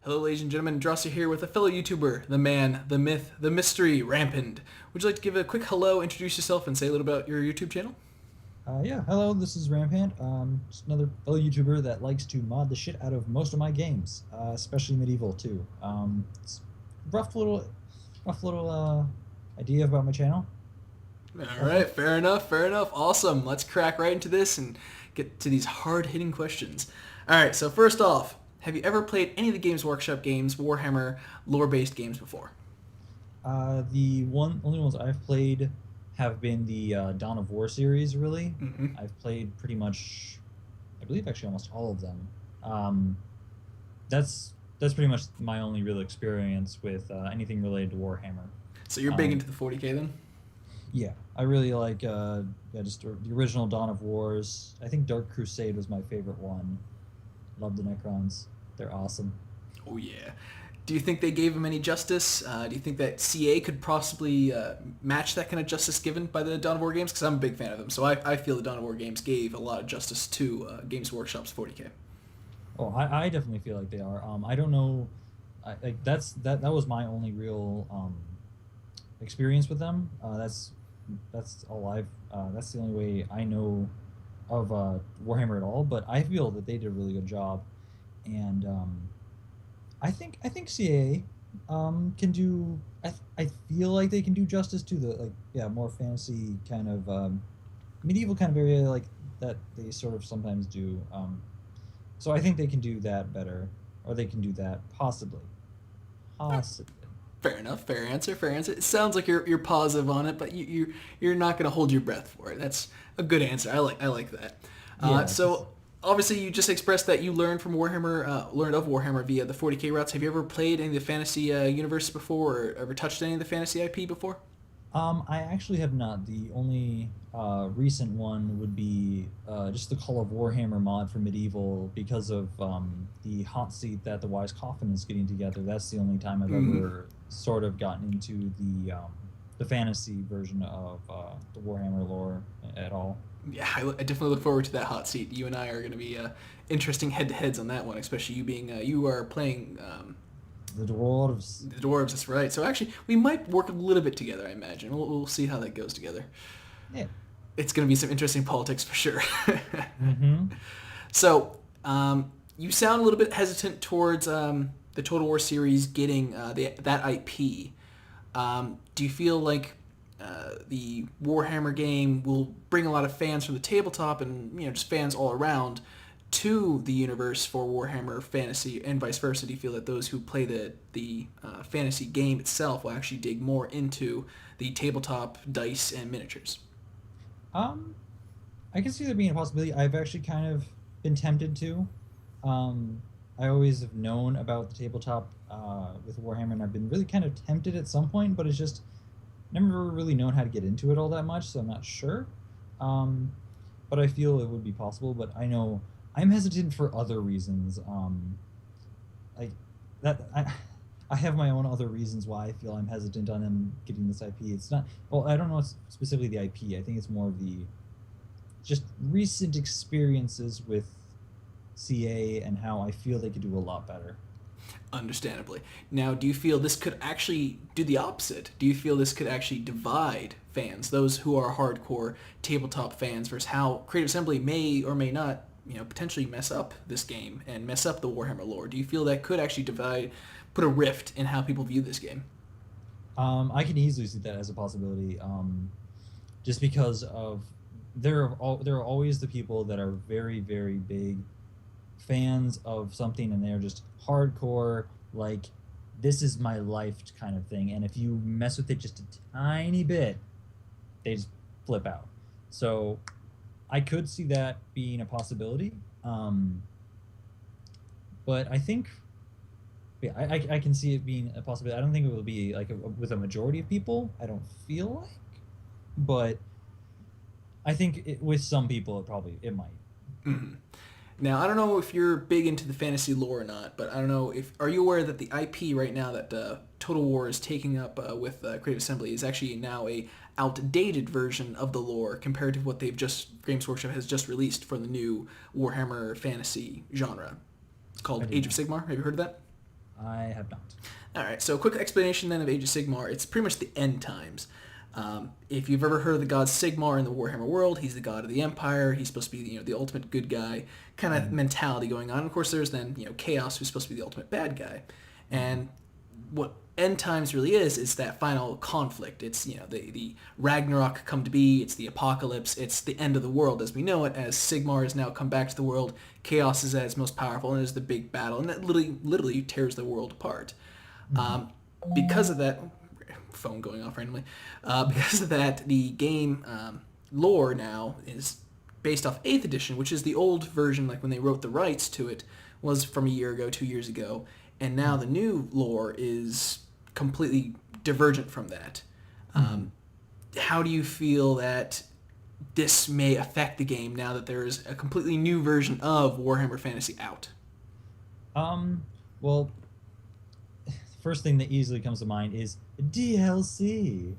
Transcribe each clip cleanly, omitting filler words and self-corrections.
Hello, ladies and gentlemen. Drahcir here with a fellow YouTuber, the man, the myth, the mystery, Rampaned. Would you like to give a quick hello, introduce yourself, and say a little about your YouTube channel? Yeah, hello, this is Rampaned. Just another fellow YouTuber that likes to mod the shit out of most of my games, especially medieval too. It's rough little, idea about my channel. All Have fun. right, fair enough, fair enough. Awesome. Let's crack right into this and get to these hard-hitting questions. All right, so first off, have you ever played any of the Games Workshop games, Warhammer lore-based games before? The only ones I've played have been the Dawn of War series. Really, Mm-hmm. I've played pretty much, I believe actually almost all of them. Um, that's pretty much my only real experience with anything related to Warhammer. So you're big Um, into the 40K then? Yeah, I really like yeah, just the original Dawn of Wars. I think Dark Crusade was my favorite one. Love the Necrons. They're awesome. Oh yeah. Do you think they gave him any justice? Do you think that CA could possibly match that kind of justice given by the Dawn of War games? Because I'm a big fan of them, so I feel the Dawn of War games gave a lot of justice to Games Workshop's 40K. Oh, I definitely feel like they are. I don't know. Like that was my only real experience with them. That's all I've. That's the only way I know of Warhammer at all. But I feel that they did a really good job, and I think CAA can do. I feel like they can do justice to the more fantasy kind of medieval kind of area like that they sort of sometimes do. So I think they can do that better, or they can do that possibly. Possibly. Fair enough. Fair answer. Fair answer. It sounds like you're positive on it, but you're not going to hold your breath for it. That's a good answer. I like that. Yeah. Just So obviously you just expressed that you learned from Warhammer, learned of Warhammer via the 40K routes. Have you ever played any of the fantasy universe before, or ever touched any of the fantasy IP before? I actually have not. The only recent one would be just the Call of Warhammer mod for medieval because of the hot seat that the Wise Coffin is getting together. That's the only time I've Mm. ever sort of gotten into the fantasy version of the Warhammer lore at all. Yeah, I definitely look forward to that hot seat. You and I are going to be interesting head-to-heads on that one, especially you being you are playing The dwarves. the dwarves. That's right. So actually, we might work a little bit together. I imagine we'll see how that goes together. Yeah. It's going to be some interesting politics for sure. Mm-hmm. So you sound a little bit hesitant towards the Total War series getting that IP. Do you feel like the Warhammer game will bring a lot of fans from the tabletop and just fans all around to the universe for Warhammer Fantasy, and vice versa? Do you feel that those who play the fantasy game itself will actually dig more into the tabletop dice and miniatures? Um, I can see there being a possibility. I've actually kind of been tempted to. I always have known about the tabletop with Warhammer, and I've been really kind of tempted at some point, but it's just never really known how to get into it all that much, so I'm not sure. Um, but I feel it would be possible. But I know I'm hesitant for other reasons. Like that, I have my own other reasons why I feel I'm hesitant on them getting this IP. It's not. Well, I don't know specifically the IP. I think it's more of the just recent experiences with CA and how I feel they could do a lot better. Understandably. Now, do you feel this could actually do the opposite? Do you feel this could actually divide fans, those who are hardcore tabletop fans, versus how Creative Assembly may or may not, potentially mess up this game and mess up the Warhammer lore? Do you feel that could actually divide, put a rift in how people view this game? I can easily see that as a possibility, just because of there are always the people that are very very big fans of something, and they're just hardcore, like this is my life kind of thing. And if you mess with it just a tiny bit, they just flip out. So I could see that being a possibility. But I think, yeah, I can see it being a possibility. I don't think it will be like with a majority of people. I don't feel like, but I think with some people it might. Mhm. Now, I don't know if you're big into the fantasy lore or not, but I don't know if are you aware that the IP right now that Total War is taking up with Creative Assembly is actually now a outdated version of the lore compared to what Games Workshop has just released for the new Warhammer fantasy genre. It's I called did Age of not. Sigmar. Have you heard of that? I have not. All right, so a quick explanation then of Age of Sigmar. It's pretty much the end times. If you've ever heard of the god Sigmar in the Warhammer world, he's the god of the Empire. He's supposed to be, the ultimate good guy kind of mentality going on. Of course, there's then, Chaos, who's supposed to be the ultimate bad guy. And what end times really is that final conflict. It's, the Ragnarok come to be. It's the apocalypse. It's the end of the world as we know it, as Sigmar has now come back to the world. Chaos is at its most powerful and is the big battle, and that literally tears the world apart. Because of that, phone going off randomly. Because of that, the game lore now is based off 8th edition, which is the old version, like when they wrote the rights to it, was from a year ago, 2 years ago, and now the new lore is completely divergent from that. How do you feel that this may affect the game now that there is a completely new version of Warhammer Fantasy out? Well, first thing that easily comes to mind is DLC.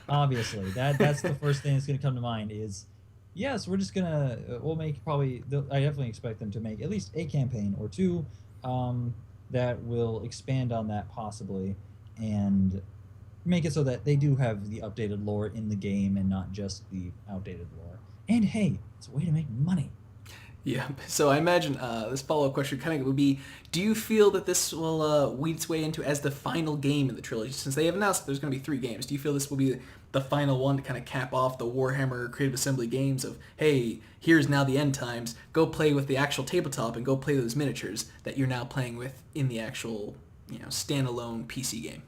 Obviously, that's the first thing that's going to come to mind is, yes, we're just gonna we'll make probably I definitely expect them to make at least a campaign or two that will expand on that possibly and make it so that they do have the updated lore in the game and not just the outdated lore. And hey, it's a way to make money. Yeah, so I imagine this follow-up question kind of would be, do you feel that this will weed its way into as the final game in the trilogy? Since they have announced that there's going to be 3 games, do you feel this will be the final one to kind of cap off the Warhammer Creative Assembly games of, hey, here's now the end times, go play with the actual tabletop and go play those miniatures that you're now playing with in the actual, standalone PC game?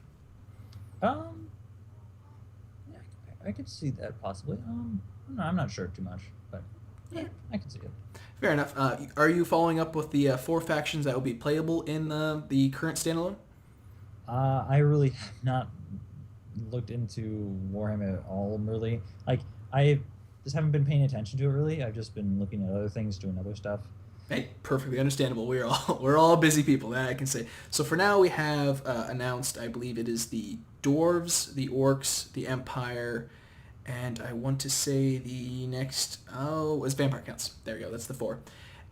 Yeah, I could see that possibly. I'm not sure too much, but yeah, I can see it. Fair enough. Are you following up with the 4 factions that will be playable in the current standalone? I really have not looked into Warhammer at all, really. Like, I just haven't been paying attention to it, really. I've just been looking at other things, doing other stuff. Hey, perfectly understandable. We're all busy people, that I can say. So for now, we have announced, I believe it is the Dwarves, the Orcs, the Empire, and I want to say the next, it's Vampire Counts. There we go, that's the 4.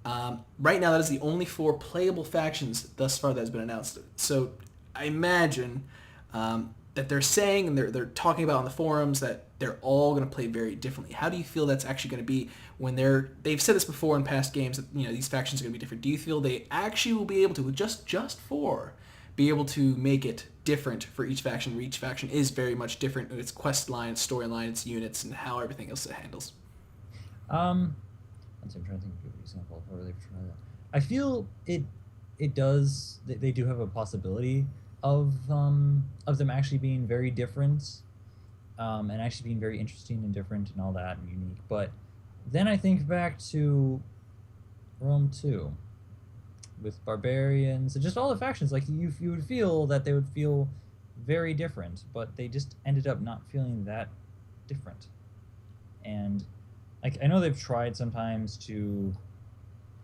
Right now, that is the only 4 playable factions thus far that has been announced. So I imagine that they're saying, and they're talking about on the forums, that they're all going to play very differently. How do you feel that's actually going to be when they've said this before in past games, that these factions are going to be different? Do you feel they actually will be able to, with just 4, be able to make it different for each faction, where each faction is very much different in its quest line, its storyline, its units, and how everything else it handles? I'm trying to think of a good example of where they've tried that. I feel it does. They do have a possibility of them actually being very different, and actually being very interesting and different and all that and unique. But then I think back to Rome 2 with barbarians and just all the factions. Like you would feel that they would feel very different, but they just ended up not feeling that different. And like I know they've tried sometimes to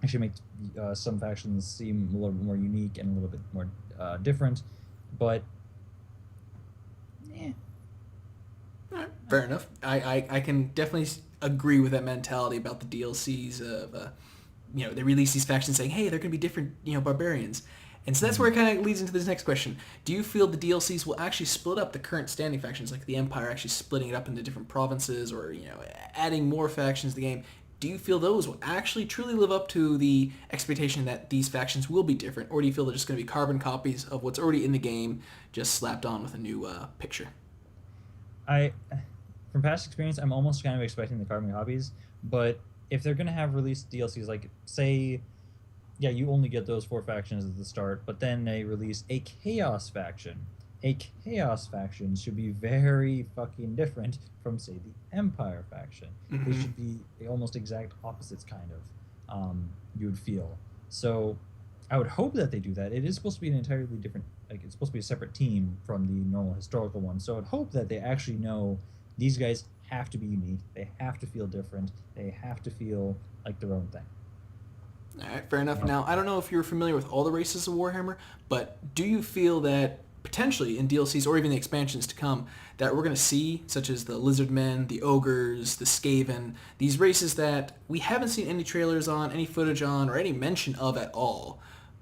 actually make some factions seem a little bit more unique and a little bit more different, but yeah. Fair enough. I can definitely agree with that mentality about the DLCs of they release these factions saying, hey, they're going to be different barbarians, and so that's where it kind of leads into this next question. Do you feel the DLCs will actually split up the current standing factions, like the Empire actually splitting it up into different provinces, or adding more factions to the game? Do you feel those will actually truly live up to the expectation that these factions will be different, or do you feel they're just going to be carbon copies of what's already in the game, just slapped on with a new picture? From past experience, I'm almost kind of expecting the carbon copies, but if they're going to have released DLCs, like, say, yeah, you only get those 4 factions at the start, but then they release a Chaos faction. A Chaos faction should be very fucking different from, say, the Empire faction. Mm-hmm. They should be almost exact opposites, kind of, you would feel. So I would hope that they do that. It is supposed to be an entirely different, like, it's supposed to be a separate team from the normal historical one, so I'd hope that they actually know these guys have to be unique, they have to feel different, they have to feel like their own thing. All right, fair enough. Now, I don't know if you're familiar with all the races of Warhammer, but do you feel that potentially in DLCs or even the expansions to come that we're going to see, such as the Lizardmen, the Ogres, the Skaven, these races that we haven't seen any trailers on, any footage on, or any mention of at all,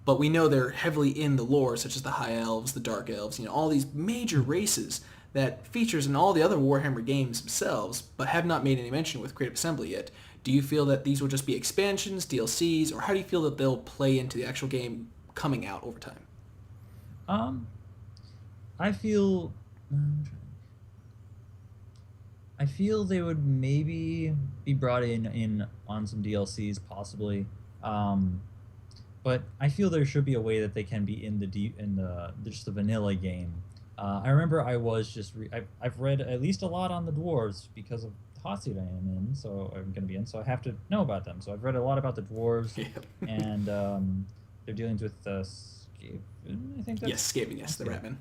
but we know they're heavily in the lore, such as the High Elves, the Dark Elves, all these major races that features in all the other Warhammer games themselves, but have not made any mention with Creative Assembly yet. Do you feel that these will just be expansions, DLCs, or how do you feel that they'll play into the actual game coming out over time? Um, I feel I feel they would maybe be brought in on some DLCs possibly. Um, but I feel there should be a way that they can be in the just the vanilla game. I remember I was just I've read at least a lot on the dwarves because of the hot seat I am in, so I'm going to be in, so I have to know about them. So I've read a lot about the dwarves, Yep. and their dealings with Skaven. I think that's Yes, Skaven, yes, the Ratman.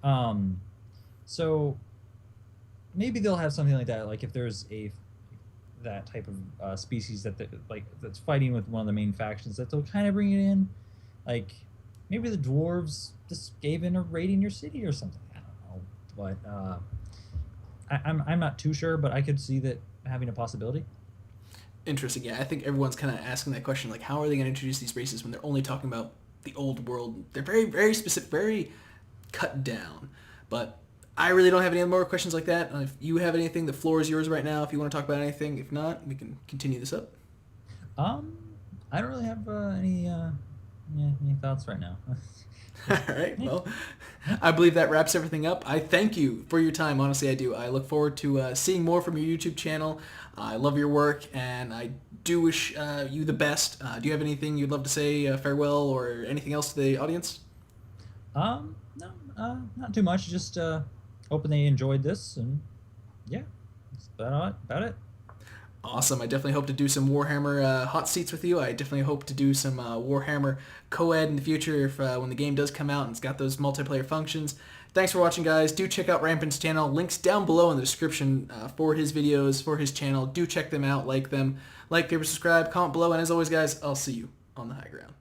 um, so maybe they'll have something like that. Like if there's that type of species that's fighting with one of the main factions, that they'll kind of bring it in. Like maybe the dwarves just gave in a raid in your city or something. I don't know, but I'm not too sure. But I could see that having a possibility. Interesting, yeah. I think everyone's kind of asking that question, like, how are they going to introduce these races when they're only talking about the old world? They're very, very specific, very cut down. But I really don't have any more questions like that. If you have anything, the floor is yours right now. If you want to talk about anything, if not, we can continue this up. I don't really have any thoughts right now. All right. Well, I believe that wraps everything up. I thank you for your time. Honestly, I do. I look forward to seeing more from your YouTube channel. I love your work, and I do wish you the best. Do you have anything you'd love to say, farewell, or anything else to the audience? No, not too much. Just hoping they enjoyed this, and yeah, that's about it. Awesome. I definitely hope to do some Warhammer hot seats with you. I definitely hope to do some Warhammer co-ed in the future if, when the game does come out and it's got those multiplayer functions. Thanks for watching, guys. Do check out Rampant's channel. Links down below in the description for his videos, for his channel. Do check them out, like them. Like, favorite, subscribe, comment below. And as always, guys, I'll see you on the high ground.